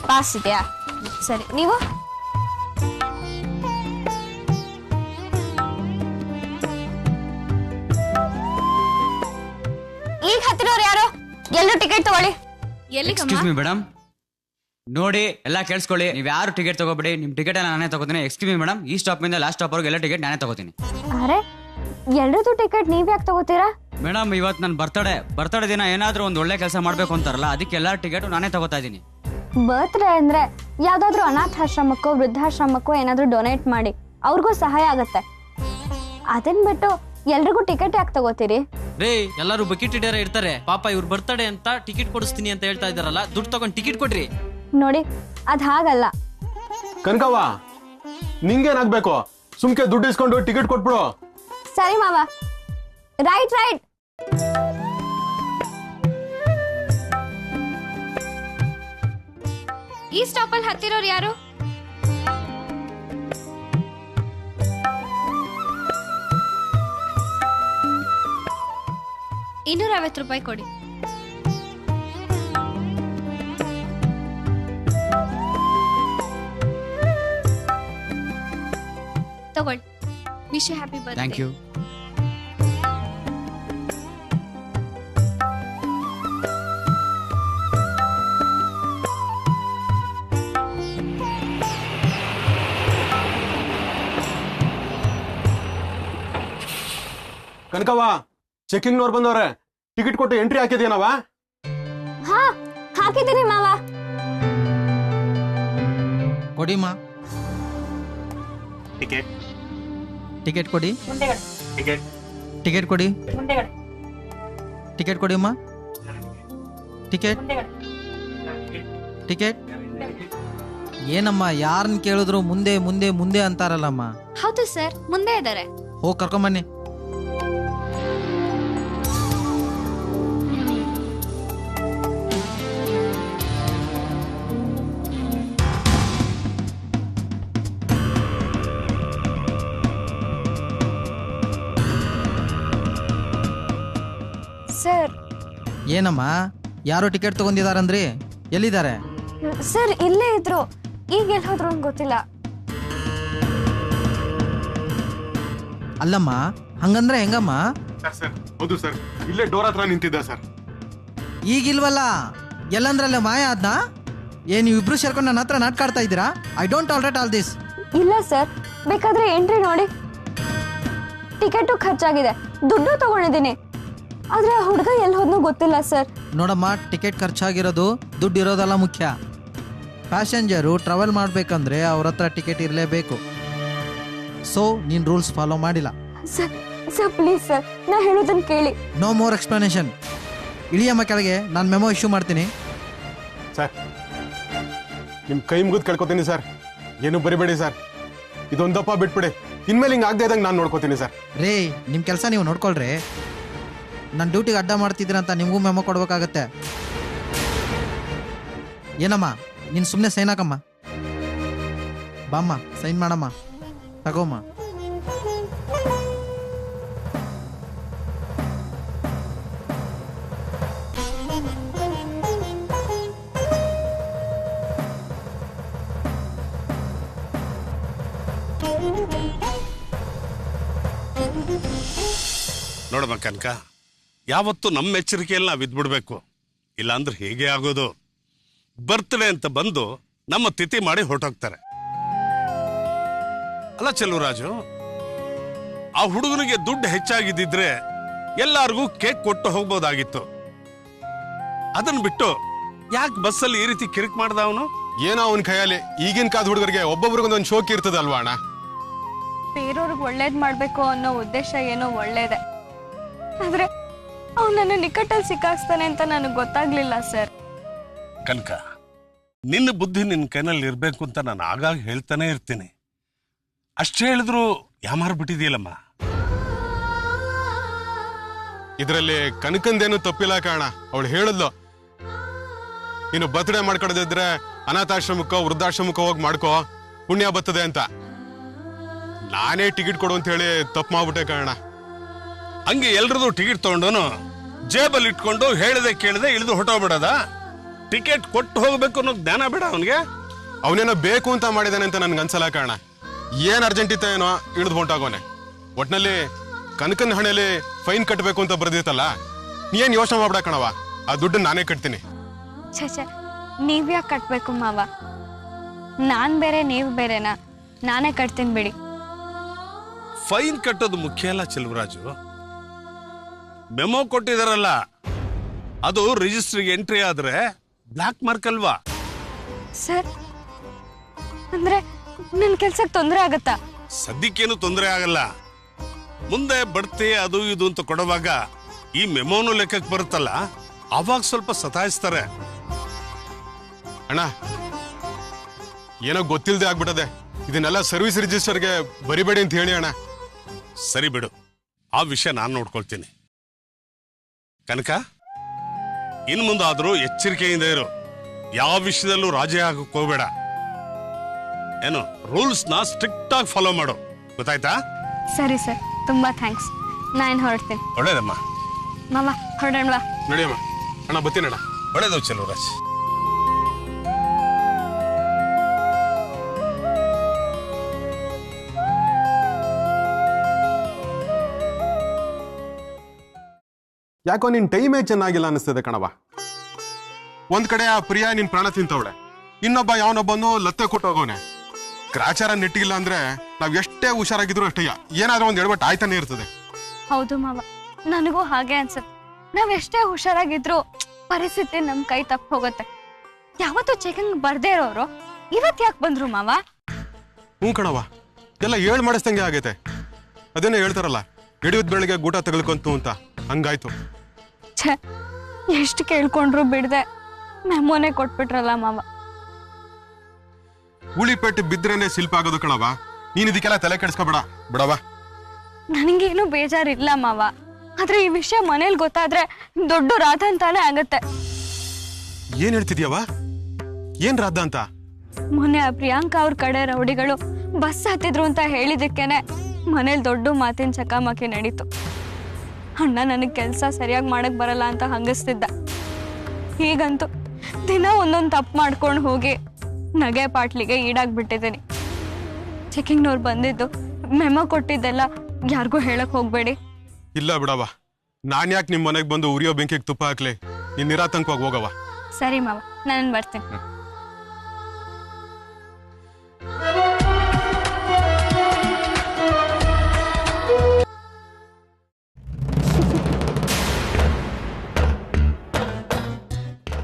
Pass ಇದೆಯಾ? ಸರಿ, ನೀವು ಈಗ ಹತ್ತಿರೋರು ಯಾರು? ಎಲ್ಲರೂ ಟಿಕೆಟ್ ತಗೊಳ್ಳಿ. ಎಕ್ಸ್ಕ್ಯೂಸ್ ಮಿ ಮೇಡಮ್, ನೋಡಿ ಎಲ್ಲ ಕೇಳಿಸ್ಕೊಳ್ಳಿ. ನೀವು ಯಾರು ಟಿಕೆಟ್ ತಗೋಬೇಡಿ. ನಿಮ್ ಟಿಕೆಟ್ ನಾನೇ ತಗೋತೀನಿ. ಎಕ್ಸ್ಕ್ಯೂಸ್ ಮಿ ಮೇಡಮ್, ಈ ಸ್ಟಾಪ್ ಇಂದ ಲಾಸ್ಟ್ ಸ್ಟಾಪ್ ವರೆಗೂ ಎಲ್ಲ ಟಿಕೆಟ್ ನಾನೇ ತಗೋತೀನಿ. ಅರೆ, ಎಲ್ಲರದ್ದು ಟಿಕೆಟ್ ನೀವ್ ಯಾಕೆ ತಗೋತೀರಾ? ಮೇಡಮ್, ಇವತ್ತು ನನ್ನ ಬರ್ತಡೇ ದಿನ ಏನಾದ್ರೂ ಒಂದು ಒಳ್ಳೆ ಕೆಲಸ ಮಾಡ್ಬೇಕು ಅಂತಾರಲ್ಲ, ಅದಕ್ಕೆ ಎಲ್ಲಾ ಟಿಕೆಟ್ ನಾನೇ ತಗೋತಾ ಇದ್ದೀನಿ. ಬರ್ತ್ಡೇ ಅಂದ್ರೆ ಯಾವ್ದಾದ್ರು ಅನಾಥಾಶ್ರಮಕ್ಕೋ ವೃದ್ಧಾಶ್ರಮಕ್ಕೋ ಏನಾದ್ರು ಡೊನೇಟ್ ಮಾಡಿ, ಅವ್ರಿಗೂ ಸಹಾಯ ಆಗತ್ತೆ. ಅದನ್ ಬಿಟ್ಟು ಎಲ್ರಿಗೂ ಟಿಕೆಟ್ ಯಾಕೆ ತಗೋತೀರಿ? ರೇ, ಎಲ್ಲರೂ ಬಕೆಟ್ ಇಡರ ಇರ್ತಾರೆ. ಪಾಪ ಇವ್ರು ಬರ್ತಡೇ ಅಂತ ಟಿಕೆಟ್ ಕೊಡಿಸ್ತೀನಿ ಅಂತ ಹೇಳ್ತಾ ಇದಾರಲ್ಲ, ದುಡ್ಡು ತಗೊಂಡು ಟಿಕೆಟ್ ಕೊಡ್ರಿ. ನೋಡಿ, ಅದ್ ಹಾಗಲ್ಲ. ಕನಕವ್ವ, ನಿಂಗೇನಾಗ್ಬೇಕು? ಸುಮ್ಕೆ ದುಡ್ಡು ಇಸ್ಕೊಂಡು ಟಿಕೆಟ್ ಕೊಟ್ಬಿಡು. ಸರಿ ಮಾವ, ರೈಟ್. ಈ ಸ್ಟಾಪ್ ಅಲ್ಲಿ ಹತ್ತಿರೋರು ಯಾರು? ₹250 ಕೊಡಿ. ತಗೊಳ್ಳಿ. Wish you happy birthday. Thank you. Kanakavva, checking ನವ್ರು ಬಂದವ್ರೆ. ಟಿಕೆಟ್ ಕೊಟ್ಟು ಎಂಟ್ರಿ ಹಾಕಿದ್ಯಾನವ? ಹಾ, ಹಾಕಿದ್ದೀನಿ ಮಾವ. ಕೊಡಿಮಾ ಟಿಕೆಟ್. ಟಿಕೆಟ್ ಕೊಡಿ. ಟಿಕೆಟ್ ಕೊಡಿ. ಟಿಕೆಟ್ ಕೊಡಿಮ್ಮ. ಟಿಕೆಟ್ ಟಿಕೆಟ್ ಏನಮ್ಮ, ಯಾರನ್ನ ಕೇಳಿದ್ರು ಮುಂದೆ ಮುಂದೆ ಮುಂದೆ ಅಂತಾರಲ್ಲಮ್ಮ. ಹೌದು ಸರ್, ಮುಂದೆ ಇದ್ದಾರೆ. ಹೋಗಿ ಕರ್ಕೊಂಬನ್ನಿ. ಸರ್, ಏನಮ್ಮ, ಯಾರೋ ಟಿಕೆಟ್ ತಗೊಂಡಿದಾರಂದ್ರಿ? ಎಲ್ಲಿದ್ದಾರೆ? ಸರ್ ಇಲ್ಲೇ ಇದ್ರು. ಈಗ ಎಲ್ಲಿ ಹೋದ್ರು ಅಂತ ಗೊತ್ತಿಲ್ಲ. ಅಲ್ಲಮ್ಮ, ಹಂಗಂದ್ರೆ ಹೆಂಗಮ್ಮ? ಸರ್, ಹೌದು ಸರ್, ಇಲ್ಲೇ ಡೋರ್ ಹತ್ರ ನಿಂತಿದ್ದ ಸರ್. ಈಗಿಲ್ವಲ್ಲ, ಎಲ್ಲಂದ್ರಲ್ಲೇ ಮಾಯ ಆದ್ನ? ನೀವಿಬ್ರು ಸೇರ್ಕೊಂಡು ನನ್ನ ಹತ್ರ ನಾಟಕ ಆಡ್ತಾ ಇದ್ದೀರಾ? I don't tolerate all this. ಇಲ್ಲ ಸರ್, ಬೇಕಾದ್ರೆ ಎಂಟ್ರಿ ನೋಡಿ. ಟಿಕೆಟು ಖರ್ಚಾಗಿದೆ, ದುಡ್ಡು ತಗೊಂಡಿದ್ದೀನಿ. ಆದ್ರೆ ಹುಡುಗ ಎಲ್ಲಿ ಹೋದ್ನೂ ಗೊತ್ತಿಲ್ಲ ಸರ್. ನೋಡಮ್ಮ, ಟಿಕೆಟ್ ಖರ್ಚಾಗಿರೋದು ದುಡ್ಡು ಇರೋದಲ್ಲ ಮುಖ್ಯ. ಪ್ಯಾಸೆಂಜರು ಟ್ರಾವೆಲ್ ಮಾಡ್ಬೇಕಂದ್ರೆ ಅವ್ರ ಹತ್ರ ಟಿಕೆಟ್ ಇರಲೇಬೇಕು. ಸೊ ನೀನ್ ರೂಲ್ಸ್ ಫಾಲೋ ಮಾಡಿಲ್ಲ. ಸರ್ ಪ್ಲೀಸ್ ಸರ್, ನಾ ಹೇಳೋದನ್ನ ಕೇಳಿ. No more explanation. ಇಳಿಯಮ್ಮ ಕೆಳಗೆ, ನಾನು ಮೆಮೊ ಇಶ್ಯೂ ಮಾಡ್ತೀನಿ. ಸರ್, ನಿಮ್ ಕೈ ಮುಗಿದು ಕೇಳ್ಕೊತೀನಿ ಸರ್, ಏನು ಬರಿಬೇಡಿ ಸರ್. ಇದೊಂದಪ್ಪ ಬಿಟ್ಬಿಡಿ. ಇನ್ಮೇಲೆ ಹಿಂಗೆ ಆಗದೆ ಇದ್ದಂಗೆ ನಾನು ನೋಡ್ಕೋತೀನಿ ಸರ್. ರೇ, ನಿಮ್ಮ ಕೆಲಸ ನೀವು ನೋಡ್ಕೊಳ್ರಿ. ನನ್ನ ಡ್ಯೂಟಿಗೆ ಅಡ್ಡ ಮಾಡ್ತಿದ್ದೀರ ಅಂತ ನಿಮಗೂ ಮೆಮೊ ಕೊಡ್ಬೇಕಾಗತ್ತೆ. ಏನಮ್ಮ, ನೀನು ಸುಮ್ಮನೆ ಸೈನ್ ಹಾಕಮ್ಮ. ಬಾಮ್ಮ, ಸೈನ್ ಮಾಡಮ್ಮ. ತಗೋಮ್ಮ. ನೋಡಮ್ಮ ಕನಕ, ಯಾವತ್ತು ನಮ್ಮ ಎಚ್ಚರಿಕೆಯಲ್ಲಿ ನಾವು ಇದ್ಬಿಡ್ಬೇಕು. ಇಲ್ಲಾಂದ್ರೆ ಹೇಗೆ ಆಗೋದು? ಬರ್ತ್ಡೇ ಅಂತ ಬಂದು ನಮ್ಮ ತಿಥಿ ಮಾಡಿ ಹೊರಟೋಗ್ತಾರೆ. ಅಲ್ಲ ಚೆಲುವರಾಜು, ಆ ಹುಡುಗನಿಗೆ ದುಡ್ಡು ಹೆಚ್ಚಾಗಿದ್ದಿದ್ರೆ ಎಲ್ಲಾರ್ಗೂ ಕೇಕ್ ಕೊಟ್ಟು ಹೋಗ್ಬೋದಾಗಿತ್ತು. ಅದನ್ನ ಬಿಟ್ಟು ಯಾಕೆ ಬಸ್ಸಲ್ಲಿ ಈ ರೀತಿ ಕಿರಿಕ್ ಮಾಡ್ದ ಅವನು? ಏನೋ ಅವನ ಕೈಯಲ್ಲಿ ಈಗಿನ ಕಾದ ಹುಡುಗರಿಗೆ ಒಬ್ಬೊಬ್ರಿಗೊಂದೊಂದು ಶೋಕಿ ಇರ್ತದಲ್ವಾ ಅಣ್ಣ. ಬೇರೆಯವ್ರಿಗೆ ಒಳ್ಳೇದ್ ಮಾಡ್ಬೇಕು ಅನ್ನೋ ಉದ್ದೇಶ ಏನೋ ಒಳ್ಳೇದೆ, ಆದ್ರೆ ಅವ್ನು ನನ್ನ ನಿಕಟಲ್ಲಿ ಸಿಕ್ಕಾಕ್ಸ್ತಾನೆ ಅಂತ ನನಗೆ ಗೊತ್ತಾಗ್ಲಿಲ್ಲ ಸರ್. ಕನಕ, ನಿನ್ನ ಬುದ್ಧಿ ನಿನ್ನ ಕೈನಲ್ಲಿ ಇರ್ಬೇಕು ಅಂತ ನಾನು ಆಗಾಗ ಹೇಳ್ತಾನೆ ಇರ್ತೀನಿ. ಅಷ್ಟೇ ಹೇಳಿದ್ರು ಯಾಮಾರು ಬಿಟ್ಟಿದೆಯಲ್ಲಮ್ಮ. ಇದರಲ್ಲಿ ಕನಕಂದೇನು ತಪ್ಪಿಲ್ಲ ಕಾರಣ. ಅವಳು ಹೇಳಿದ್ಲು, ನೀನು ಬರ್ತ್ಡೇ ಮಾಡ್ಕೊಡೋದಿದ್ರೆ ಅನಾಥಾಶ್ರಮಕ್ಕೋ ವೃದ್ಧಾಶ್ರಮಕ್ಕೋ ಹೋಗಿ ಮಾಡ್ಕೋ, ಪುಣ್ಯ ಬರ್ತದೆ ಅಂತ. ನಾನೇ ಟಿಕೆಟ್ ಕೊಡು ಅಂತ ಹೇಳಿ ತಪ್ಪು ಮಾಡ್ಬಿಟ್ಟೆ ಕಾರಣ. ಹಂಗೆ ಎಲ್ರದು ಟಿಕೆಟ್ ತಗೊಂಡೋನು ಜೇಬಲ್ಲಿ ಇಟ್ಕೊಂಡು ಹೇಳಿದೆ ಕೇಳಿದೆ ಇಳಿದು ಹೊಟ್ಟೋಗ್ಬಿಡದ. ಟಿಕೆಟ್ ಕೊಟ್ಟು ಹೋಗ್ಬೇಕು ಅನ್ನೋ ಜ್ಞಾನ ಬೇಡ ಅವನಿಗೆ. ಅವನೇನೋ ಬೇಕು ಅಂತ ಮಾಡಿದಾನೆ ಅಂತ ನನ್ಗೆ ಅನ್ಸಲ್ಲ ಕಾರಣ. ಏನ್ ಅರ್ಜೆಂಟ್ ಇತ್ತ ಏನೋ ಇಳಿದು ಹೊಂಟಾಗೋನೆ. ಒಟ್ನಲ್ಲಿ ಕನಕನ ಹಣೆಯಲ್ಲಿ ಫೈನ್ ಕಟ್ಟಬೇಕು ಅಂತ ಬರ್ದಿತ್ತಲ್ಲ, ನೀ ಏನ್ ಯೋಚನೆ ಮಾಡ್ಬಿಡ ಕಣವ, ಆ ದುಡ್ಡು ನಾನೇ ಕಟ್ತೀನಿ. ಛೇ, ನೀವ್ಯಾಕೆ ಕಟ್ಬೇಕು ಮಾವ? ನಾನ್ ಬೇರೆ ನೀವು ಬೇರೆನಾ? ನಾನೇ ಕಟ್ತೀನಿ ಬಿಡಿ. ಫೈನ್ ಕಟ್ಟೋದು ಮುಖ್ಯ ಅಲ್ಲ ಚೆಲುವರಾಜು. ಮೆಮೊ ಕೊಟ್ಟಿದಾರಲ್ಲ, ಅದು ರಿಜಿಸ್ಟ್ರಿಗೆ ಎಂಟ್ರಿ ಆದ್ರೆ ಬ್ಲಾಕ್ ಮಾರ್ಕ್ ಅಲ್ವಾ? ಸರ್, ಅಂದ್ರೆ ನನ್ ಕೆಲ್ಸಕ್ಕೆ ತೊಂದರೆ ಆಗತ್ತಾ? ಸದ್ಯಕ್ಕೇನು ತೊಂದರೆ ಆಗಲ್ಲ. ಮುಂದೆ ಬಡ್ತಿ ಅದು ಇದು ಅಂತ ಕೊಡುವಾಗ ಈ ಮೆಮೊನು ಲೆಕ್ಕಕ್ಕೆ ಬರುತ್ತಲ್ಲ, ಅವಾಗ ಸ್ವಲ್ಪ ಸತಾಯಿಸ್ತಾರೆ. ಅಣ್ಣ, ಏನೋ ಗೊತ್ತಿಲ್ಲದೆ ಆಗ್ಬಿಟ್ಟದೆ. ಇದನ್ನೆಲ್ಲ ಸರ್ವಿಸ್ ರಿಜಿಸ್ಟರ್ಗೆ ಬರಿಬೇಡಿ ಅಂತ ಹೇಳಿ ಅಣ್ಣ. ಸರಿ ಬಿಡು, ಆ ವಿಷಯ ನಾನು ನೋಡ್ಕೊಳ್ತೀನಿ. ಕನಕ, ಇನ್ ಮುಂದಾದ್ರೂ ಎಚ್ಚರಿಕೆಯಿಂದ ಇರು. ಯಾವ ವಿಷಯದಲ್ಲೂ ರಾಜಿ ಆಗಕ್ಕೆ ಹೋಗ್ಬೇಡ. ಏನು ರೂಲ್ಸ್ ನ ಸ್ಟ್ರಿಕ್ಟ್ ಆಗಿ ಫಾಲೋ ಮಾಡು, ಗೊತ್ತಾಯ್ತಾ? ಸರಿ ಸರ್, ತುಂಬಾ ಥ್ಯಾಂಕ್ಸ್. ನಾನು ಹೊರಡ್ತೀನಿ. ಒಳ್ಳೇದಮ್ಮ. ಮಾವ ಹೊರಡೋಣವಾ? ನಡಿಯಮ್ಮ. ಅಣ್ಣ ಬತ್ತೀನಣ್ಣ. ಒಳ್ಳೇದು ಚೆಲುವರಾಜ್. ಯಾಕೋ ನಿನ್ ಟೈಮೇ ಚೆನ್ನಾಗಿಲ್ಲ ಅನಿಸ್ತದೆ ಕಣವ. ಒಂದ್ ಕಡೆ ಆ ಪ್ರಿಯಾ ನಿನ್ ಪ್ರಾಣ ತಿಂತವಳೆ, ಇನ್ನೊಬ್ಬ ಯಾವನೊಬ್ಬನು ಲತ್ತೆ ಕೊಟ್ಟೋಗೋನೆ. ಗ್ರಾಚಾರ ನೆಟ್ಟಿಗಿಲ್ಲ ಅಂದ್ರೆ ನಾವ್ ಎಷ್ಟೇ ಹುಷಾರಾಗಿದ್ರು ಅಷ್ಟೇ ಏನಾದ್ರೂ ಒಂದ್ ಎಡವಟ್ಟು ಆಯ್ತಾನೆ ಇರ್ತದೆ. ಹೌದು ಮಾವ, ನನಗೂ ಹಾಗೆ ಅನ್ಸುತ್ತೆ. ನಾವ್ ಎಷ್ಟೇ ಹುಷಾರಾಗಿದ್ರು ಪರಿಸ್ಥಿತಿ ನಮ್ ಕೈ ತಪ್ಪ ಹೋಗುತ್ತೆ. ಯಾವತ್ತೂ ಚೆಕಿಂಗ್ ಬರ್ದೇ ಇರೋರು ಇವತ್ ಯಾಕೆ ಬಂದ್ರು ಮಾವ? ಕಣವ, ಎಲ್ಲ ಹೇಳ್ ಮಾಡಿಸ್ದಂಗೆ ಆಗೈತೆ. ಅದೇನೋ ಹೇಳ್ತಾರಲ್ಲ, ಹಿಡಿಯೋದ್ ಬೆಳಿಗ್ಗೆ ಗೂಟ ತಗಲ್ಕೊಂತು ಅಂತ, ಹಂಗಾಯ್ತು. ಛೇ, ಎಷ್ಟು ಕೇಳ್ಕೊಂಡ್ರು ಬಿಡ್ದೆ ಮೆಮೊನೆ ಕೊಟ್ಬಿಟ್ರಲ್ಲ ಮಾವ. ಉಳಿಪೆಟ್ಟು ಬಿದ್ರೇನೆ ಶಿಲ್ಪ ಆಗೋದು ಕಣವ. ನೀನ್ ಇದಕ್ಕೆಲ್ಲ ತಲೆ ಕೆಡಿಸ್ಕೊಬೇಡ ಬಿಡವ. ನನಗೇನು ಬೇಜಾರಿಲ್ಲ ಮಾವ, ಆದ್ರೆ ಈ ವಿಷಯ ಮನೇಲಿ ಗೊತ್ತಾದ್ರೆ ದೊಡ್ಡ ರಾಧ ಅಂತಾನೆ ಆಗತ್ತೆ. ಏನ್ ಹೇಳ್ತಿದ್ಯವ? ಏನ್ ರಾಧ ಅಂತ? ಮೊನ್ನೆ ಆ ಪ್ರಿಯಾಂಕಾ ಅವ್ರ ಕಡೆ ರೌಡಿಗಳು ಬಸ್ ಹತ್ತಿದ್ರು ಅಂತ ಹೇಳಿದಕ್ಕೇನೆ ಮನೇಲಿ ದೊಡ್ಡ ಮಾತಿನ ಚಕಾಮಕಿ ನಡೀತು. ಅಣ್ಣ ನನಗ್ ಕೆಲ್ಸ ಸರಿಯಾಗಿ ಮಾಡಕ್ ಬರಲ್ಲ ಅಂತ ಹಂಗಿಸ್ತಿದ್ದ. ಹೀಗಂತೂ ದಿನ ಒಂದೊಂದು ತಪ್ಪು ಮಾಡ್ಕೊಂಡು ಹೋಗಿ ನಗೆ ಪಾಟ್ಲಿಗೆ ಈಡಾಗ್ಬಿಟ್ಟಿದ್ದೀನಿ. ಚೆಕಿಂಗ್ನವ್ರು ಬಂದಿದ್ದು ಮೆಮೊ ಕೊಟ್ಟಿದ್ದೆಲ್ಲ ಯಾರಿಗೂ ಹೇಳಕ್ ಹೋಗ್ಬೇಡಿ. ಇಲ್ಲ ಬಿಡವ, ನಾನ್ ಯಾಕೆ ನಿಮ್ ಮನೆಗ್ ಬಂದು ಉರಿಯೋ ಬೆಂಕಿಗೆ ತುಪ್ಪ ಹಾಕ್ಲಿ? ನೀನ್ ನಿರಾತಂಕವಾಗಿ ಹೋಗವ. ಸರಿ ಮಾವ, ನಾನು ಬರ್ತೀನಿ.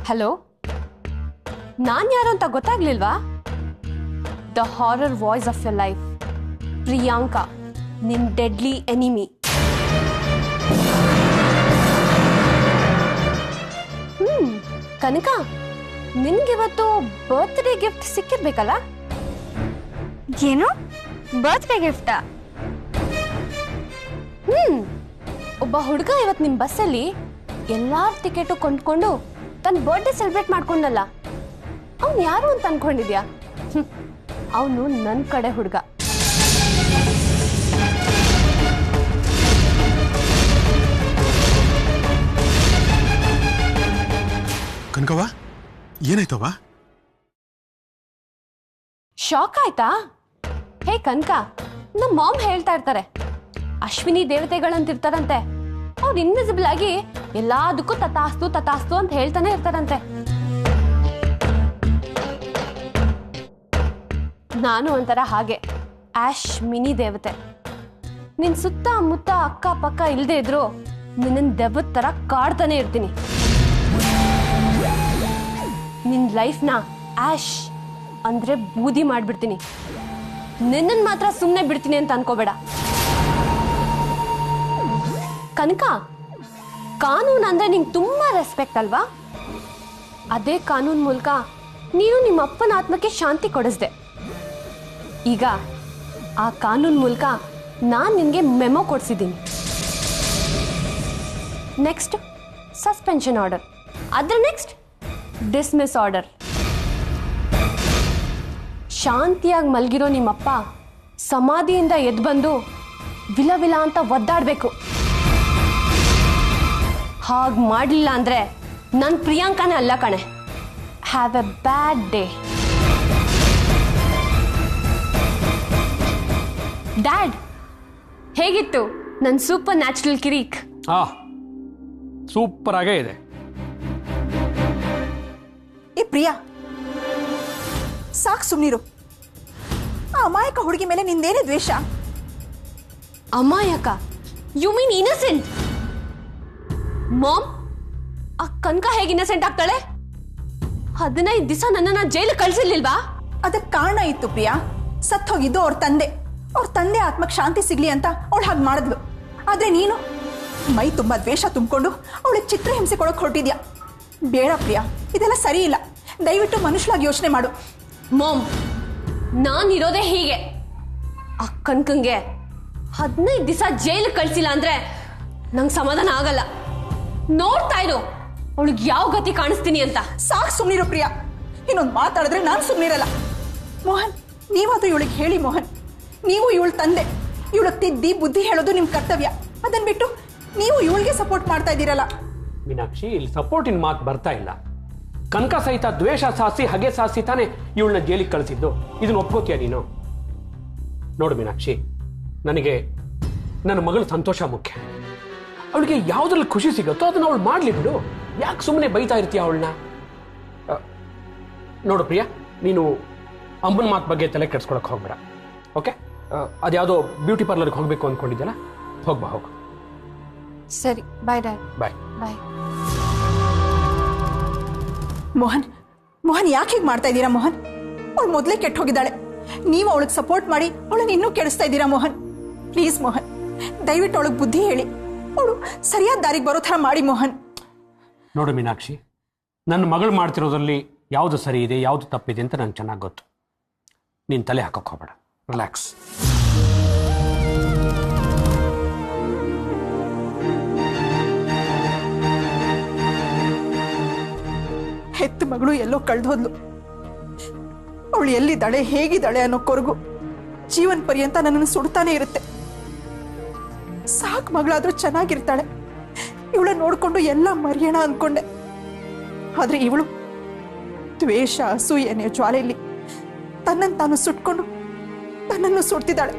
ಹಲೋ, ನಾನ್ ಯಾರು ಅಂತ ಗೊತ್ತಾಗ್ಲಿಲ್ವಾ? The horror voice of your life, Priyanka, ನಿನ್ ಡೆಡ್ಲಿ ಎನಿಮಿ. ಕನಕ, ನಿನ್ಗಿವತ್ತು ಬರ್ತ್ಡೇ ಗಿಫ್ಟ್ ಸಿಕ್ಕಿರ್ಬೇಕಲ್ಲ? ಏನು ಬರ್ತ್ಡೇ ಗಿಫ್ಟಾ? ಒಬ್ಬ ಹುಡುಗ ಇವತ್ ನಿಮ್ ಬಸ್ಸಲ್ಲಿ ಎಲ್ಲಾರ ಟಿಕೆಟು ಕೊಂಡ್ಕೊಂಡು ತನ್ನ ಬರ್ತ್ಡೇ ಸೆಲೆಬ್ರೇಟ್ ಮಾಡ್ಕೊಂಡಲ್ಲ, ಅವ್ನು ಯಾರು ಅಂತ ಅನ್ಕೊಂಡಿದ್ಯಾ? ಅವನು ನನ್ನ ಕಡೆ ಹುಡುಗ. ಕನಕವ, ಏನಾಯ್ತವ? ಶಾಕ್ ಆಯ್ತಾ? ಹೇ ಕನಕ, ನಮ್ಮ ಮಾಮ್ ಹೇಳ್ತಾ ಇರ್ತಾರೆ, ಅಶ್ವಿನಿ ದೇವತೆಗಳಂತಿರ್ತಾರಂತೆ. ಅವ್ರು ಇನ್ವಿಸಿಬಲ್ ಆಗಿ ಎಲ್ಲದಕ್ಕೂ ತಥಾಸ್ತು ತಥಾಸ್ತು ಅಂತ ಹೇಳ್ತಾನೆ ಇರ್ತಾರಂತೆ. ನಾನು ಒಂಥರ ಹಾಗೆ ಆಶ್ ಮಿನಿ ದೇವತೆ. ನಿನ್ ಸುತ್ತ ಮುತ್ತ ಅಕ್ಕ ಪಕ್ಕ ಇಲ್ದೇ ಇದ್ರು ನಿನ್ನ ದೆವ್ವದ ತರ ಕಾಡ್ತಾನೆ ಇರ್ತೀನಿ. ನಿನ್ ಲೈಫ್ನ ಆಶ್ ಅಂದ್ರೆ ಬೂದಿ ಮಾಡ್ಬಿಡ್ತೀನಿ. ನಿನ್ನನ್ ಮಾತ್ರ ಸುಮ್ಮನೆ ಬಿಡ್ತೀನಿ ಅಂತ ಅನ್ಕೋಬೇಡ ಕನಕ. ಕಾನೂನು ಅಂದ್ರೆ ನಿಂಗೆ ತುಂಬಾ ರೆಸ್ಪೆಕ್ಟ್ ಅಲ್ವಾ? ಅದೇ ಕಾನೂನು ಮೂಲಕ ನೀನು ನಿಮ್ಮ ಅಪ್ಪನ ಆತ್ಮಕ್ಕೆ ಶಾಂತಿ ಕೊಡಿಸ್ದೆ. ಈಗ ಆ ಕಾನೂನು ಮೂಲಕ ನಾನು ನಿನಗೆ ಮೆಮೊ ಕೊಡಿಸಿದ್ದೀನಿ. ನೆಕ್ಸ್ಟ್ ಸಸ್ಪೆನ್ಷನ್ ಆರ್ಡರ್, ಅದ್ರ ನೆಕ್ಸ್ಟ್ ಡಿಸ್ಮಿಸ್ ಆರ್ಡರ್. ಶಾಂತಿಯಾಗಿ ಮಲಗಿರೋ ನಿಮ್ಮಪ್ಪ ಸಮಾಧಿಯಿಂದ ಎದ್ದು ಬಂದು ವಿಲ ವಿಲ ಅಂತ ಒದ್ದಾಡಬೇಕು. ಹಾಗೆ ಮಾಡಲಿಲ್ಲ ಅಂದರೆ ನನ್ನ ಪ್ರಿಯಾಂಕನೇ ಅಲ್ಲ ಕಣೆ. Have a bad day. Dad, ಹೇಗಿತ್ತು ನನ್ನ ಸೂಪರ್ ನ್ಯಾಚುರಲ್ ಕಿರೀಕ್? ಸೂಪರ್ ಆಗೇ ಇದೆ. ಏ ಪ್ರಿಯಾ, ಸಾಕು ಸುಮ್ಮನಿರು. ಆ ಅಮಾಯಕ ಹುಡುಗಿ ಮೇಲೆ ನಿಂದೇನೇ ದ್ವೇಷ? ಅಮಾಯಕ? You mean innocent? ಮಾಮ್, ಆ ಕನಕ ಹೇಗೆ ಇನ್ನಸೆಂಟ್ ಆಗ್ತಾಳೆ? 15 ದಿವಸ ನನ್ನನ್ನ ಜೈಲು ಕಳ್ಸಿರ್ಲಿಲ್ವಾ? ಅದಕ್ಕೆ ಕಾರಣ ಇತ್ತು ಪ್ರಿಯಾ. ಸತ್ ಹೋಗಿದ್ದು ಅವ್ರ ತಂದೆ ಆತ್ಮಕ್ಕೆ ಶಾಂತಿ ಸಿಗ್ಲಿ ಅಂತ ಅವಳು ಹಾಗೆ ಮಾಡಿದ್ಲು. ಆದ್ರೆ ನೀನು ಮೈ ತುಂಬಾ ದ್ವೇಷ ತುಂಬಿಕೊಂಡು ಅವಳಿಗೆ ಚಿತ್ರಹಿಂಸೆ ಕೊಡೋಕೆ ಹೊರಟಿದ್ಯಾ. ಬೇಡ ಪ್ರಿಯಾ, ಇದೆಲ್ಲ ಸರಿ ಇಲ್ಲ. ದಯವಿಟ್ಟು ಮನುಷ್ಯರಾಗಿ ಯೋಚನೆ ಮಾಡು. ಮಾಮ್, ನಾನಿರೋದೇ ಹೀಗೆ. ಆ ಕನಕಂಗೆ 15 ದಿವಸ ಜೈಲು ಕಳ್ಸಿಲ್ಲ ಅಂದ್ರೆ ನಂಗೆ ಸಮಾಧಾನ ಆಗಲ್ಲ. ನೋಡ್ತಾ ಇರು ಅವಳಿಗೆ ಯಾವ ಗತಿ ಕಾಣಿಸ್ತೀನಿ ಅಂತ. ಸಾಕು ಸುಮ್ಮನಿರು ಪ್ರಿಯಾ. ಇನ್ನೊಂದು ಮಾತಾಡಿದ್ರೆ ನಾನು ಸುಮ್ಮನಿರಲ್ಲ. ಮೋಹನ್, ನೀವಾದ್ರೂ ಇವಳಿಗೆ ಹೇಳಿ ಮೋಹನ್. ನೀವು ಇವಳ ತಂದೆ, ಇವಳಿಗೆ ತಿದ್ದಿ ಬುದ್ಧಿ ಹೇಳೋದು ನಿಮ್ಮ ಕರ್ತವ್ಯ. ಅದನ್ನ ಬಿಟ್ಟು ನೀವು ಇವಳಿಗೆ ಸಪೋರ್ಟ್ ಮಾಡ್ತಾ ಇದ್ದೀರಲ್ಲ. ಮೀನಾಕ್ಷಿ, ಇಲ್ಲಿ ಸಪೋರ್ಟಿನ ಮಾತು ಬರ್ತಾ ಇಲ್ಲ. ಕನಕ ಸಹಿತ ದ್ವೇಷ ಸಾಧಿಸಿ ಹಗೆ ಸಾಧಿಸಿ ತಾನೆ ಇವಳನ್ನ ಜೈಲಿಗೆ ಕಳಿಸಿದ್ದು. ಇದನ್ನ ಒಪ್ಕೋತೀಯ ನೀನು? ನೋಡು ಮೀನಾಕ್ಷಿ, ನನಗೆ ನನ್ನ ಮಗಳ ಸಂತೋಷ ಮುಖ್ಯ. ಅವಳಿಗೆ ಯಾವುದ್ರಲ್ಲಿ ಖುಷಿ ಸಿಗುತ್ತೋ ಅದನ್ನ ಅವಳು ಮಾಡ್ಲಿ ಬಿಡು. ಯಾಕೆ ಸುಮ್ಮನೆ ಬೈತಾ ಇರ್ತೀಯ ಅವಳನ್ನ? ನೋಡು ಪ್ರಿಯಾ, ನೀನು ಅಮ್ಮನ ಮಾತು ಬಗ್ಗೆ ತಲೆ ಕೆಡ್ಸ್ಕೊಳಕ್ ಹೋಗ್ಬೇಡ. ಓಕೆ? ಅದ್ಯಾವುದೋ ಬ್ಯೂಟಿ ಪಾರ್ಲರ್ಗೆ ಹೋಗ್ಬೇಕು ಅಂದ್ಕೊಂಡಿದ್ದಲ್ಲ, ಹೋಗು. ಸರಿ, ಬಾಯ್ ಡ್ಯಾಡ್. ಬಾಯ್. ಮೋಹನ್ ಯಾಕೆ ಹೀಗೆ ಮಾಡ್ತಾ ಇದ್ದೀರಾ ಮೋಹನ್? ಅವಳು ಮೊದಲೇ ಕೆಟ್ಟು ಹೋಗಿದ್ದಾಳೆ. ನೀವು ಅವಳಿಗೆ ಸಪೋರ್ಟ್ ಮಾಡಿ ಅವಳನ್ನ ಇನ್ನೂ ಕೆಡಿಸ್ತಾ ಇದ್ದೀರಾ ಮೋಹನ್. ಪ್ಲೀಸ್ ಮೋಹನ್, ದಯವಿಟ್ಟು ಅವಳಿಗೆ ಬುದ್ಧಿ ಹೇಳಿ. ಅವಳು ಸರಿಯಾದ ದಾರಿಗೆ ಬರೋ ಥರ ಮಾಡಿ ಮೋಹನ್. ನೋಡು ಮೀನಾಕ್ಷಿ, ನನ್ನ ಮಗಳು ಮಾಡ್ತಿರೋದ್ರಲ್ಲಿ ಯಾವುದು ಸರಿ ಇದೆ ಯಾವುದು ತಪ್ಪಿದೆ ಅಂತ ನಂಗೆ ಚೆನ್ನಾಗಿ ಗೊತ್ತು. ನೀನು ತಲೆ ಹಾಕೋಕೆ ಹೋಗಬೇಡ. ರಿಲ್ಯಾಕ್ಸ್. ಹೆತ್ತ ಮಗಳು ಎಲ್ಲೋ ಕಳೆದೋದ್ಲು. ಅವಳು ಎಲ್ಲಿದ್ದಾಳೆ, ಹೇಗಿದ್ದಾಳೆ ಅನ್ನೋ ಕೊರಗು ಜೀವನ ಪರ್ಯಂತ ನನ್ನನ್ನು ಸುಡ್ತಾನೆ ಇರುತ್ತೆ. ಸಾಕು, ಮಗಳಾದ್ರೂ ಚೆನ್ನಾಗಿರ್ತಾಳೆ, ಇವಳ ನೋಡ್ಕೊಂಡು ಎಲ್ಲ ಮರೆಯೋಣ ಅನ್ಕೊಂಡೆ. ಆದ್ರೆ ಇವಳು ದ್ವೇಷ ಅಸೂಯೆಯ ಜ್ವಾಲೆಯಲ್ಲಿ ತನ್ನನ್ನು ತಾನು ಸುಟ್ಕೊಂಡು ತನ್ನನ್ನು ಸುಡ್ತಿದ್ದಾಳೆ.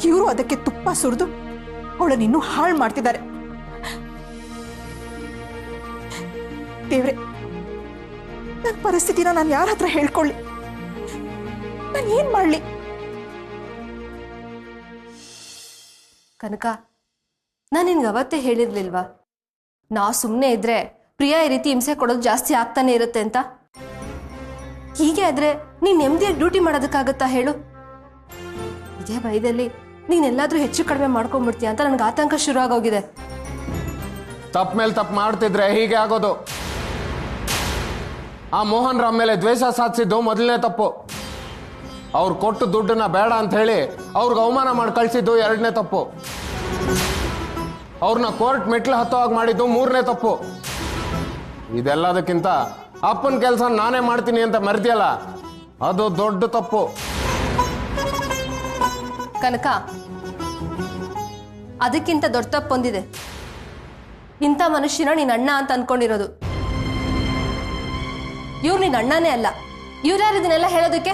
ಇವರು ಅದಕ್ಕೆ ತುಪ್ಪ ಸುರಿದು ಅವಳನ್ನು ಇನ್ನೂ ಹಾಳು ಮಾಡ್ತಿದ್ದಾರೆ. ದೇವ್ರೆ, ನನ್ನ ಪರಿಸ್ಥಿತಿನ ನಾನು ಯಾರ ಹತ್ರ ಹೇಳ್ಕೊಳ್ಳಿ? ನಾನು ಏನ್ ಮಾಡ್ಲಿ? ಕನಕ, ನಾನು ನಿನ್ಗೆ ಅವತ್ತೇ ಹೇಳಿರ್ಲಿಲ್ವಾ, ನಾವು ಸುಮ್ಮನೆ ಇದ್ರೆ ಪ್ರಿಯಾ ಈ ರೀತಿ ಹಿಂಸೆ ಕೊಡೋದು ಜಾಸ್ತಿ ಆಗ್ತಾನೆ ಇರುತ್ತೆ ಅಂತ? ಹೀಗೆ ಆದ್ರೆ ನೀನ್ ನೆಮ್ಮದಿಯಾಗಿ ಡ್ಯೂಟಿ ಮಾಡೋದಕ್ಕಾಗತ್ತಾ ಹೇಳು? ಇದೇ ಭಯದಲ್ಲಿ ನೀನೆಲ್ಲಾದ್ರೂ ಹೆಚ್ಚು ಕಡಿಮೆ ಮಾಡ್ಕೊಂಡ್ಬಿಡ್ತೀಯ ಅಂತ ನನ್ಗೆ ಆತಂಕ ಶುರು ಆಗೋಗಿದೆ. ತಪ್ಪ ಮೇಲೆ ತಪ್ಪು ಮಾಡ್ತಿದ್ರೆ ಹೀಗೆ ಆಗೋದು. ಆ ಮೋಹನ್ ರಾಮ್ ಮೇಲೆ ದ್ವೇಷ ಸಾಧಿಸಿದ್ದು ಮೊದಲನೇ ತಪ್ಪು. ಅವ್ರು ಕೊಟ್ಟು ದುಡ್ಡನ್ನ ಬೇಡ ಅಂತ ಹೇಳಿ ಅವ್ರಿಗೆ ಅವಮಾನ ಮಾಡಿ ಕಳಿಸಿದ್ದು 2ನೇ ತಪ್ಪು. ಅವ್ರನ್ನ ಕೋರ್ಟ್ ಮೆಟ್ಲು ಹತ್ತೋವಾಗ ಮಾಡಿದ್ದು 3ನೇ ತಪ್ಪು. ಇದೆಲ್ಲದಕ್ಕಿಂತ ಅಪ್ಪನ ಕೆಲಸ ನಾನೇ ಮಾಡ್ತೀನಿ ಅಂತ ಮರೆತಿಯಲ್ಲ, ಅದು ದೊಡ್ಡ ತಪ್ಪು. ಕನಕ, ಅದಕ್ಕಿಂತ ದೊಡ್ಡ ತಪ್ಪೊಂದಿದೆ. ಇಂಥ ಮನುಷ್ಯನ ನೀನ್ ಅಣ್ಣ ಅಂತ ಅನ್ಕೊಂಡಿರೋದು. ಇವ್ರು ನಿನ್ನ ಅಣ್ಣನೇ ಅಲ್ಲ. ಇವ್ರ್ಯಾರು ಇದನ್ನೆಲ್ಲ ಹೇಳೋದಕ್ಕೆ?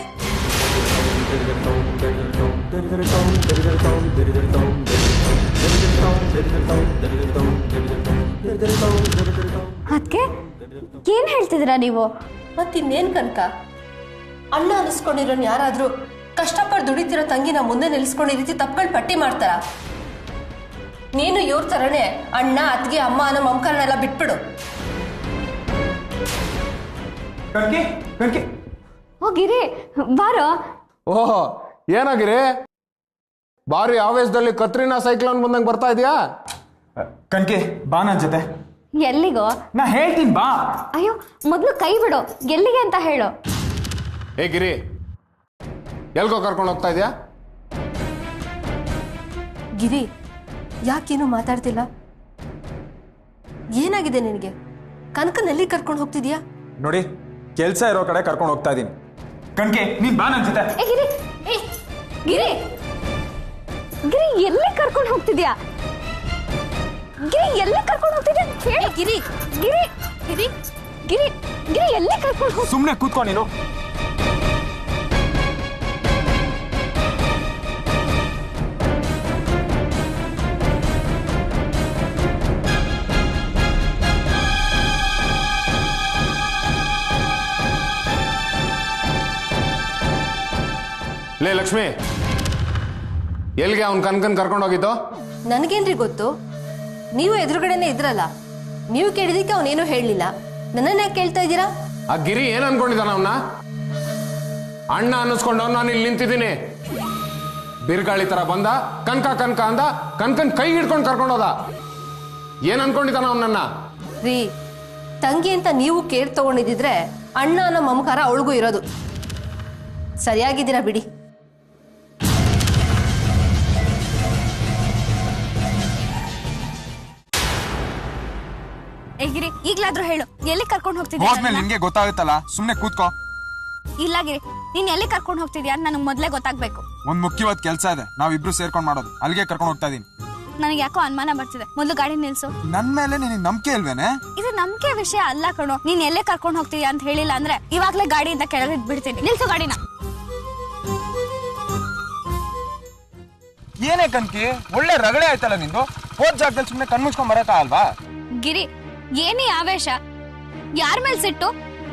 ಅದಕ್ಕೆ ಏನ್ ಹೇಳ್ತಿದ್ದೀರಾ ನೀವು? ಮತ್ತಿನ್ನೇನ್ ಕನಕ, ಅಣ್ಣ ಅನಿಸ್ಕೊಂಡಿರೋನ್ ಯಾರಾದ್ರೂ ಕಷ್ಟಪಟ್ಟು ದುಡಿತಿರೋ ತಂಗಿನ ಮುಂದೆ ನಿಲ್ಲಿಸ್ಕೊಂಡು ಈ ರೀತಿ ತಪ್ಪುಗಳು ಪಟ್ಟಿ ಮಾಡ್ತಾರ? ನೀನು ಇವ್ರ ತರನೇ ಅಣ್ಣ ಅತ್ತಿಗೆ ಅಮ್ಮ ಅನ್ನೋ ಮಮಕಾರನೆಲ್ಲ ಬಿಟ್ಬಿಡು. ಹೋಗಿರಿ, ಬಾರೋ. ಓಹೋ, ಏನಾಗಿರಿ? ಬಾರಿ ಆವೇಶದಲ್ಲಿ ಕತ್ರಿನಾ ಸೈಕ್ಲೋನ್ ಬಂದಂಗೆ ಬರ್ತಾ ಇದೆಯಾ? ಕಣ್ಕೆ, ಬಾ ನನ್ನ ಜೊತೆ. ಎಲ್ಲಿಗೋ? ನಾ ಹೇಳ್ತೀನಿ, ಬಾ. ಅಯ್ಯೋ, ಮೊದಲು ಕೈ ಬಿಡು. ಎಲ್ಲಿಗೆ ಅಂತ ಹೇಳು. ಹೇ ಗಿರಿ, ಎಲ್ಗೋ ಕರ್ಕೊಂಡು ಹೋಗ್ತಾ ಇದೆಯಾ? ಗಿರಿ, ಯಾಕೇನು ಮಾತಾಡ್ತಿಲ್ಲ? ಏನಾಗಿದೆ ನಿನಗೆ? ಕನಕನಲ್ಲಿ ಕರ್ಕೊಂಡು ಹೋಗ್ತಿದ್ಯಾ? ನೋಡಿ, ಕೆಲಸ ಇರೋ ಕಡೆ ಕರ್ಕೊಂಡು ಹೋಗ್ತಾ ಇದ್ದೀನಿ. ಕಣ್ಕೆ ನೀನ್ ಬಾ ನನ್ನ ಜೊತೆ. ಗಿರಿ ಗಿರಿ ಗಿರಿ ಎಲ್ಲಿ ಕರ್ಕೊಂಡು ಹೋಗ್ತಿದ್ಯಾ? ಗಿರಿ ಎಲ್ಲಿ ಕರ್ಕೊಂಡು ಹೋಗ್ತಿದ್ಯಾ ಹೇಳಿ. ಗಿರಿ ಗಿರಿ ಗಿರಿ ಗಿರಿ ಗಿರಿ ಎಲ್ಲಿ ಕರ್ಕೊಂಡು ಹೋಗ್. ಸುಮ್ಮನೆ ಕೂತ್ಕೊ ನೀನು. ಲೇ ಲಕ್ಷ್ಮಿ, ಎಲ್ಲಿಗೆ ಅವ್ನು ಕನ್ಕನ್ ಕರ್ಕೊಂಡೋಗಿದ್ದು? ನನಗೇನ್ರಿ ಗೊತ್ತು? ನೀವು ಎದುರುಗಡೆನೆ ಇದ್ರಲ್ಲ, ನೀವು ಕೇಳಿದಕ್ಕೆ ಅವನೇನು ಹೇಳಲಿಲ್ಲ. ನನ್ನನ್ನ ಯಾಕೆ ಕೇಳ್ತಾ ಇದ್ದೀರಾ? ಆ ಗಿರಿ ಏನ್ ಅನ್ಕೊಂಡಿದ್ದಾನ ಅವನ್ನ? ಅಣ್ಣ ಅನ್ನಿಸ್ಕೊಂಡು ನಾನು ಇಲ್ಲಿ ನಿಂತಿದ್ದೀನಿ. ಬಿರ್ಗಾಳಿ ತರ ಬಂದ, ಕನ್ಕ ಕನ್ಕ ಅಂದ, ಕನ್ಕನ್ ಕೈ ಹಿಡ್ಕೊಂಡು ಕರ್ಕೊಂಡೋದ. ಏನ್ ಅನ್ಕೊಂಡಿದ್ದಾನ ಅವನನ್ನ? ರೀ, ತಂಗಿ ಅಂತ ನೀವು ಕೇರ್ ತಗೊಂಡಿದ್ರೆ ಅಣ್ಣ ಅನ್ನೋ ಮಮಕಾರ ಅವಳಿಗೂ ಇರೋದು. ಸರಿಯಾಗಿದ್ದೀರಾ ಬಿಡಿ. ಗಿರಿ ಈಗ್ಲಾದ್ರೂ ಹೇಳು, ಎಲ್ಲಿ ಕರ್ಕೊಂಡು ಹೋಗ್ತಿದ್ಯಾ? ಹೋದ್ಮೇಲೆ ನಿನ್ಗೆ ಗೊತ್ತಾಗುತ್ತಲ್ಲ, ಸುಮ್ನೆ ಕೂತ್ಕೋ. ಇಲ್ಲ ಗಿರಿ, ನೀನ್ ಎಲ್ಲಿ ಕರ್ಕೊಂಡು ಹೋಗ್ತಿದ್ಯಾ ನನಗೆ ಮೊದ್ಲೇ ಗೊತ್ತಾಗ್ಬೇಕು. ಒಂದ್ ಮುಖ್ಯವಾದ ಕೆಲಸ ಇದೆ, ನಾವಿಬ್ರು ಸೇರ್ಕೊಂಡು ಮಾಡೋದು. ಅಲ್ಲಿಗೆ ಕರ್ಕೊಂಡು ಹೋಗ್ತಾ ಇದೀನಿ. ನನಗೆ ಯಾಕೋ ಅನುಮಾನ ಬರ್ತಿದೆ. ಮೊದಲು ಗಾಡಿ ನಿಲ್ಸು. ನನ್ ಮೇಲೆ ನಿನಗೆ ನಂಬಿಕೆ ಇಲ್ವೇನೆ? ಇದು ನಂಬಿಕೆ ವಿಷಯ ಅಲ್ಲ ಕಣೋ. ನೀನ್ ಎಲ್ಲೇ ಕರ್ಕೊಂಡು ಹೋಗ್ತಿದ್ಯಾ ಅಂತ ಹೇಳಿಲ್ಲ ಅಂದ್ರೆ ಇವಾಗ್ಲೇ ಗಾಡಿಯಿಂದ ಕೆಳಗೆ ಬಿಡ್ತೀನಿ. ನಿಲ್ಸು ಗಾಡಿನ. ಏನೇ ಕನ್ಕಿ, ಒಳ್ಳೆ ರಗಳೆ ಆಯ್ತಲ್ಲ ನಿಂದು. ಹೋದ್ ಜಾಗದಲ್ಲಿ ಸುಮ್ನೆ ಕಣ್ಮುಚ್ಕೊಂಡ್ ಬರಕ ಅಲ್ವಾ? ಗಿರಿ, ಏನೇ ಆವೇಶ? ಯಾರ ಮೇಲೆ ಸಿಟ್ಟು?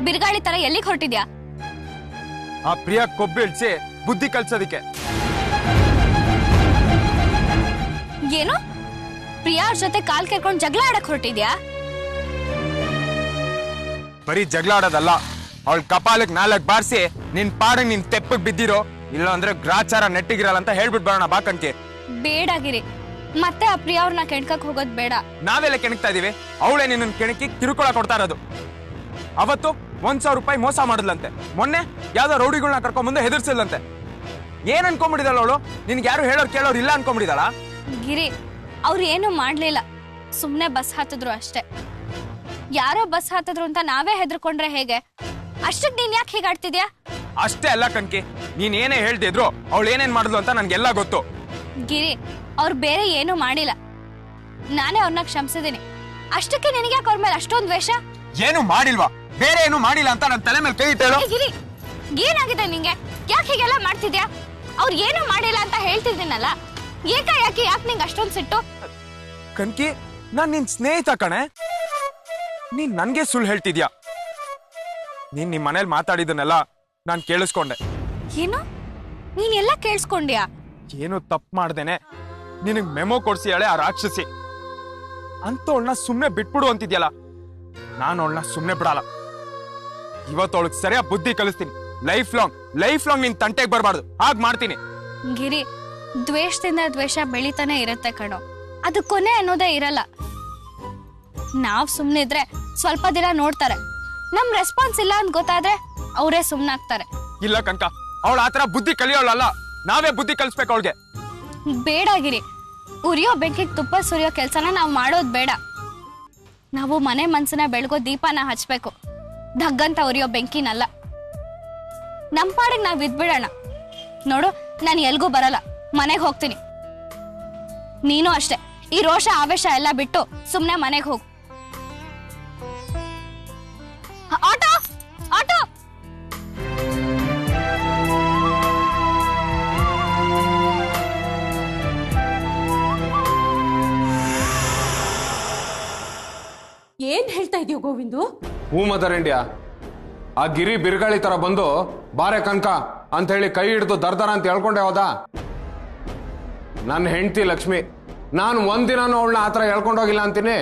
ಬಿರುಗಾಳಿ ತರ ಎಲ್ಲಿಗೆ ಹೊರಟಿದ್ಯಾ? ಆ ಪ್ರಿಯಾ ಕೊಬ್ಬು ಇಳಿಸಿ ಬುದ್ಧಿ ಕಲ್ಸೋದಿಕ್ಕೆ. ಏನು? ಪ್ರಿಯಾ ಅವ್ರ ಜೊತೆ ಕಾಲ್ ಕೇಳ್ಕೊಂಡು ಜಗಳ ಆಡಕ್ ಹೊರಟಿದ್ಯಾ? ಬರೀ ಜಗಳ ಆಡೋದಲ್ಲ, ಅವಳ ಕಪಾಲಕ್ 4 ಬಾರಿಸಿ ನಿನ್ ಪಾಡಂಗ್ ನಿನ್ ತೆಪ್ಪಗ್ ಬಿದ್ದಿರೋ, ಇಲ್ಲ ಅಂದ್ರೆ ಗ್ರಾಚಾರ ನೆಟ್ಟಿಗಿರಲ್ಲ ಅಂತ ಹೇಳ್ಬಿಟ್ ಬರೋಣ ಬಾ ಕಣ್ಕೆ. ಬೇಡ ಗಿರಿ, ಮತ್ತೆ ಆ ಪ್ರಿಯಾ ಅವ್ರನ್ನ ಕೆಣ್ಕಕ್ ಹೋಗೋದ್ ಬೇಡ. ನಾವೆಲ್ಲ ಕೆಣಕ್ತಾ ಇದೀವಿ, ಅವಳೇ ನಿನ್ನ ಕೆಣಕಿ ಕಿರುಕುಳ ಕೊಡ್ತಾ ಇರೋದು. ಅವತ್ತು 1,000 ರೂಪಾಯಿ ಮೋಸ ಮಾಡಿದ್ಲಂತೆ. ಮೊನ್ನೆ ಯಾವ್ದೋ ರೌಡಿಗಳನ್ನ ಕರ್ಕೊಂಡ್ ಮುಂದೆ ಹೆದರ್ಸಿದ್ಲಂತೆ. ಏನ್ ಅನ್ಕೊಂಡ್ಬಿಡಿದಳ ಅವಳು? ನಿನ್ಗೆ ಯಾರು ಹೇಳೋರ್ ಕೇಳೋರ್ ಇಲ್ಲ ಅನ್ಕೊಂಡ್ಬಿಡಿದಾಳ? ಗಿರಿ, ಅವ್ರು ಏನು ಮಾಡ್ಲಿಲ್ಲ, ಸುಮ್ನೆ ಬಸ್ ಹತ್ತಿದ್ರು ಅಷ್ಟೇ. ಯಾರೋ ಬಸ್ ಹತ್ತಿದ್ರು ಅಂತ ನಾವೇ ಹೆದರ್ಕೊಂಡ್ರೆ ಹೇಗೆ? ಅಷ್ಟಕ್ ನೀನ್ ಯಾಕೆ ಹೀಗಾಡ್ತಿದ್ಯಾ? ಅಷ್ಟೇ ಅಲ್ಲ ಕಣ್ಕಿ, ನೀನ್ ಏನೇ ಹೇಳ್ತಿದ್ರು ಅವಳು ಏನೇನ್ ಮಾಡಿದ್ಲು ಅಂತ ನನ್ಗೆಲ್ಲ ಗೊತ್ತು. ಗಿರಿ, ಅವ್ರು ಬೇರೆ ಏನು ಮಾಡಿಲ್ಲ, ನಾನೇ ಅವ್ರನ್ನ ಕ್ಷಮಿಸಿದೀನಿ. ಅಷ್ಟಕ್ಕೆ ನಿನಗೆ ಯಾಕೆ ಅವ್ರ ಮೇಲೆ ಅಷ್ಟೊಂದು ದ್ವೇಷ? ಏನು ಮಾಡಿಲ್ವಾ? ಬೇರೆ ಏನು ಮಾಡಿಲ್ಲ ಅಂತ ನನ್ನ ತಲೆ ಮೇಲೆ ಕೈ ಇಟ್ಟೇಳು. ಗಿರಿ, ಏನಾಗಿದೆ ನಿಂಗೆ? ಯಾಕೆ ಹೀಗೆಲ್ಲ ಮಾಡ್ತಿದ್ಯಾ? ಅವ್ರು ಏನು ಮಾಡಿಲ್ಲ ಅಂತ ಹೇಳ್ತಿದ್ದೀನಲ್ಲ, ಯಾಕೆ ನಿಂಗೆ ಅಷ್ಟೊಂದು ಸಿಟ್ಟು? ಕಣ್ಕಿ, ನಾನ್ ನಿನ್ ಸ್ನೇಹಿತ ಕಣೆ. ನೀನ್ ನನ್ಗೆ ಸುಳ್ಳು ಹೇಳ್ತಿದ್ಯಾ? ನೀನ್ ನಿಮ್ ಮನೇಲಿ ಮಾತಾಡಿದನ್ನೆಲ್ಲ ನಾನ್ ಕೇಳಿಸ್ಕೊಂಡೆ. ಏನು? ನೀನ್ ಎಲ್ಲ ಕೇಳಿಸ್ಕೊಂಡ್ಯಾ? ಏನು ತಪ್ಪು ಮಾಡ್ದೇನೆ ನಿನಗ್ ಮೆಮೊ ಕೊಡ್ಸಿ ಹೇಳೆ ಆ ರಾಕ್ಷಸಿ ಅಂತ ಅವಳನ್ನ ಸುಮ್ನೆ ಬಿಟ್ಬಿಡು ಅಂತಿದ್ಯಲ್ಲ. ನಾನು ಅವಳನ್ನ ಸುಮ್ನೆ ಬಿಡಲ್ಲ. ಇವತ್ತು ಅವಳಿಗೆ ಸರಿಯಾಗಿ ಬುದ್ಧಿ ಕಲಿಸ್ತೀನಿ. ಲೈಫ್ ಲಾಂಗ್ ನಿನ್ ತಂಟೆಗೆ ಬರಬಾರ್ದು, ಹಾಗೆ ಮಾಡ್ತೀನಿ. ಗಿರಿ, ದ್ವೇಷದಿಂದ ದ್ವೇಷ ಬೆಳಿತಾನೆ ಇರತ್ತೆ ಕಣೋ, ಅದು ಕೊನೆ ಅನ್ನೋದೇ ಇರಲ್ಲ. ನಾವ್ ಸುಮ್ನಿದ್ರೆ ಸ್ವಲ್ಪ ದಿನ ನೋಡ್ತಾರೆ, ನಮ್ ರೆಸ್ಪಾನ್ಸ್ ಇಲ್ಲ ಅಂತ ಗೊತ್ತಾದ್ರೆ ಅವರೇ ಸುಮ್ನಾಗ್ತಾರೆ. ಇಲ್ಲ ಕನಕ, ಅವಳ ಆತರ ಬುದ್ಧಿ ಕಲಿಯೋಳಲ್ಲ, ನಾವೇ ಬುದ್ಧಿ ಕಲಿಸ್ಬೇಕು ಅವಳಿಗೆ. ಬೇಡ ಗಿರಿ, ಉರಿಯೋ ಬೆಂಕಿಗೆ ತುಪ್ಪ ಸುರಿಯೋ ಕೆಲ್ಸನ ನಾವ್ ಮಾಡೋದ್ ಬೇಡ. ನಾವು ಮನೆ ಮನ್ಸನ್ನ ಬೆಳಗೋ ದೀಪನ ಹಚ್ಬೇಕು, ಧಗ್ಗಂತ ಉರಿಯೋ ಬೆಂಕಿನಲ್ಲ. ನಮ್ ಪಾಡಿಗೆ ನಾವ್ ಇದ್ಬಿಡೋಣ. ನೋಡು, ನಾನು ಎಲ್ಗೂ ಬರಲ್ಲ, ಮನೆಗೆ ಹೋಗ್ತೀನಿ. ನೀನು ಅಷ್ಟೇ, ಈ ರೋಷ ಆವೇಶ ಎಲ್ಲ ಬಿಟ್ಟು ಸುಮ್ನೆ ಮನೆಗೆ ಹೋಗು. Auto auto. ಏನ್ ಹೇಳ್ತಾ ಇದೀಯ ಗೋವಿಂದು? ಹೂ ಮದರ್ ಇಂಡಿಯಾ, ಆ ಗಿರಿ ಬಿರುಗಾಳಿ ತರ ಬಂದು ಬಾರೆ ಕನಕ ಅಂತ ಹೇಳಿ ಕೈ ಹಿಡಿದು ದರ್ದರ ಅಂತ ಹೇಳ್ಕೊಂಡೆ ಹೋದ. ನನ್ನ ಹೆಂಡತಿ ಲಕ್ಷ್ಮಿ, ನಾನು ಒಂದಿನಾನು ಅವಳನ್ನ ಆತರ ಹೇಳ್ಕೊಂಡೋಗಿಲ್ಲ ಅಂತೀನಿ.